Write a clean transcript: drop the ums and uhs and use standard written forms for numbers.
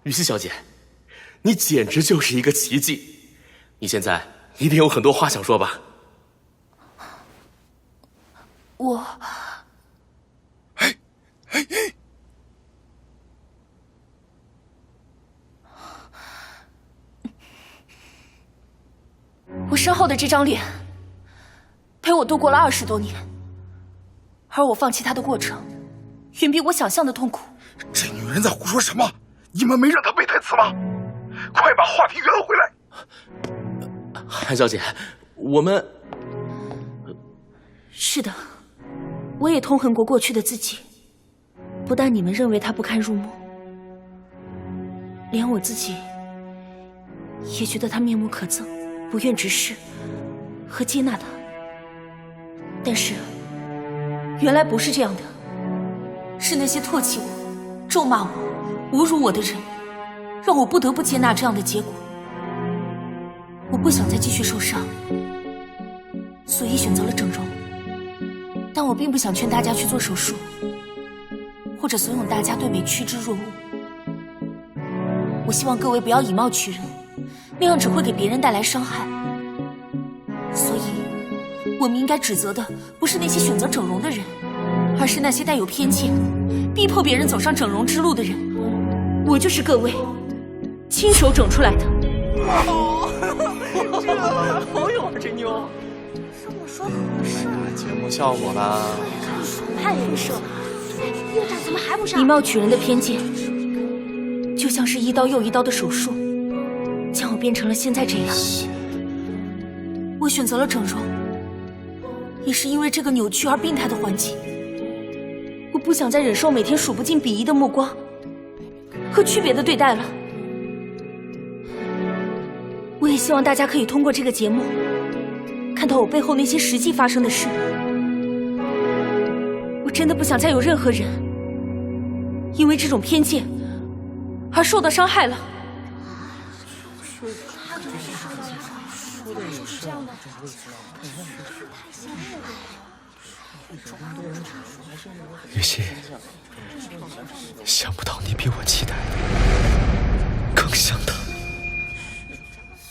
雨熙小姐，你简直就是一个奇迹！你现在一定有很多话想说吧？我……我身后的这张脸，陪我度过了20多年，而我放弃他的过程，远比我想象的痛苦。这女人在胡说什么？你们没让她背台词吗？快把话题圆回来！韩小姐，我们……是的，我也痛恨过过去的自己。不但你们认为他不堪入目，连我自己也觉得他面目可憎，不愿直视和接纳他。但是，原来不是这样的，是那些唾弃我、咒骂我、侮辱我的人，让我不得不接纳这样的结果。我不想再继续受伤，所以选择了整容。但我并不想劝大家去做手术，或者怂恿大家对美趋之若鹜。我希望各位不要以貌取人，那样只会给别人带来伤害。所以，我们应该指责的不是那些选择整容的人，而是那些带有偏见、逼迫别人走上整容之路的人。我就是各位亲手整出来的。这好有啊，这妞！是我说合适啊。节目效果啦。太人设了，院长怎么还不上？以貌取人的偏见，就像是一刀又一刀的手术，将我变成了现在这样。我选择了整容，也是因为这个扭曲而病态的环境。我不想再忍受每天数不尽鄙夷的目光和区别的对待了。我也希望大家可以通过这个节目，看到我背后那些实际发生的事。我真的不想再有任何人因为这种偏见而受到伤害了。雨熙，想不到你比我期待的更像他。